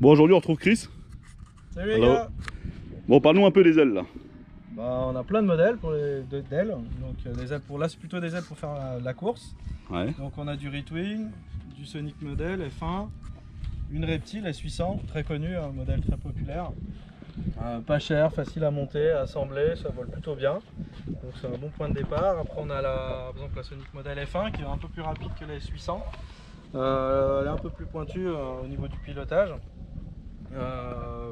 Bon, aujourd'hui on retrouve Chris. Salut les gars. Bon, parle-nous un peu des ailes là. Bah, on a plein de modèles pour les d'ailes. Donc des ailes pour là, c'est plutôt des ailes pour faire la course. Ouais. Donc on a du Retwing, du Sonic Model F1, une Reptile S800, très connue, un modèle très populaire. Pas cher, facile à monter, à assembler, ça vole plutôt bien. Donc c'est un bon point de départ. Après on a par exemple la Sonic Model F1 qui est un peu plus rapide que la S800. Elle est un peu plus pointue au niveau du pilotage.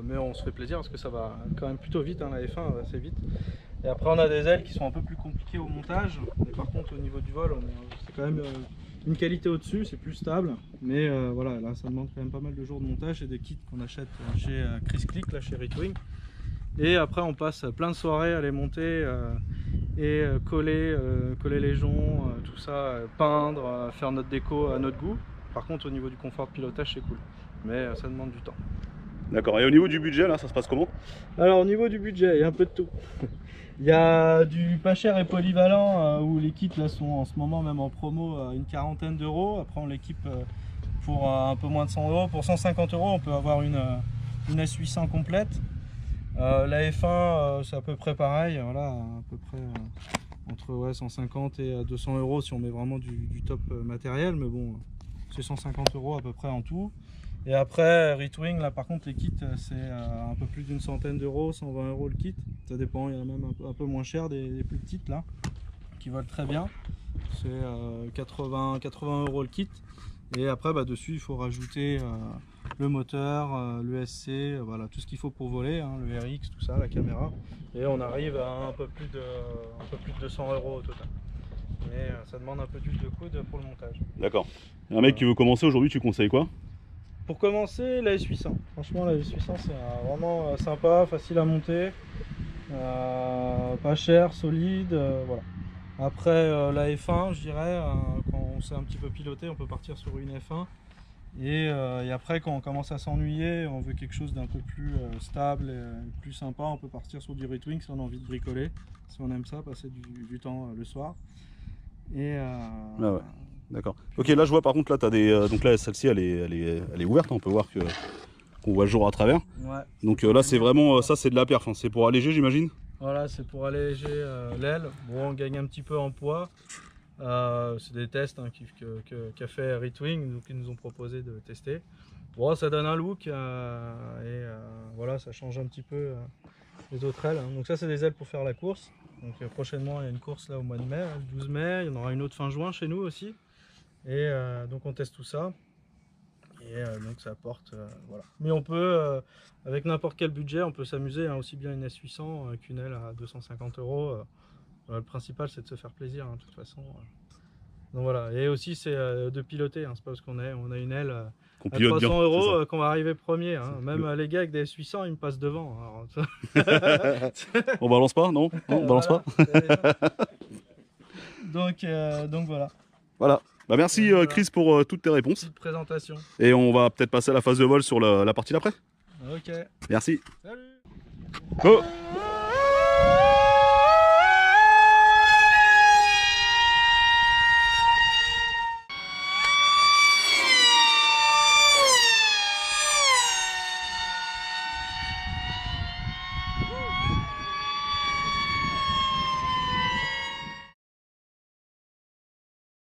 Mais on se fait plaisir parce que ça va quand même plutôt vite, hein, la F1 va assez vite. Et après on a des ailes qui sont un peu plus compliquées au montage, mais par contre au niveau du vol c'est quand même une qualité au dessus, c'est plus stable, mais voilà, là ça demande quand même pas mal de jours de montage et des kits qu'on achète chez Chris Click, là chez Retwing. Et après on passe plein de soirées à les monter et coller les joncs, tout ça, peindre, faire notre déco à notre goût. Par contre au niveau du confort de pilotage c'est cool, mais ça demande du temps. D'accord, et au niveau du budget là, ça se passe comment? Alors au niveau du budget, il y a un peu de tout. Il y a du pas cher et polyvalent où les kits là sont en ce moment même en promo à une quarantaine d'euros. Après on l'équipe pour un peu moins de 100 euros. Pour 150 euros on peut avoir une S800 complète. La F1 c'est à peu près pareil, voilà, à peu près entre 150 et 200 euros si on met vraiment du top matériel, mais bon c'est 150 euros à peu près en tout. Et après Retwing, là par contre les kits c'est un peu plus d'une centaine d'euros, 120 euros le kit, ça dépend, il y en a même un peu moins cher, des plus petites là qui volent très bien, c'est 80 euros le kit. Et après dessus il faut rajouter le moteur, le SC, voilà tout ce qu'il faut pour voler, hein, le RX, tout ça, la caméra, et on arrive à un peu plus de 200 euros au total. Mais ça demande un peu d'huile de coude pour le montage. D'accord. Un mec qui veut commencer aujourd'hui, tu conseilles quoi? Pour commencer, la S800. Franchement, la S800 c'est vraiment sympa, facile à monter, pas cher, solide, voilà. Après la F1, je dirais, quand on sait un petit peu piloter, on peut partir sur une F1. Et après, quand on commence à s'ennuyer, on veut quelque chose d'un peu plus stable et plus sympa, on peut partir sur du Retwing si on a envie de bricoler, si on aime ça, passer du temps le soir. Et ah ouais. D'accord. Ok, là je vois par contre, là tu as des. Donc là celle-ci elle est ouverte, on peut voir qu'on voit le jour à travers. Ouais. Donc là c'est vraiment. Ça c'est de la perf, hein. C'est pour alléger j'imagine? Voilà, c'est pour alléger l'aile. Bon, on gagne un petit peu en poids. C'est des tests hein, qu'a fait Retwing, donc ils nous ont proposé de tester. Bon, ça donne un look voilà, ça change un petit peu les autres ailes. Hein. Donc ça c'est des ailes pour faire la course. Donc prochainement il y a une course là au mois de mai, le 12 mai. Il y en aura une autre fin juin chez nous aussi. Et donc on teste tout ça. Et donc ça apporte, voilà. Mais on peut, avec n'importe quel budget, on peut s'amuser, hein, aussi bien une S800 qu'une aile à 250 euros. Le principal c'est de se faire plaisir, hein, de toute façon. Donc voilà, et aussi c'est de piloter, hein. C'est pas parce qu'on a une aile à 300 euros qu'on va arriver premier. Hein. Même les gars avec des S800 ils me passent devant. Alors, on balance pas, non? On balance voilà, pas. donc voilà. Voilà. Bah merci voilà. Chris pour toutes tes réponses. Petite présentation. Et on va peut-être passer à la phase de vol sur la partie d'après. Ok. Merci. Salut. Oh.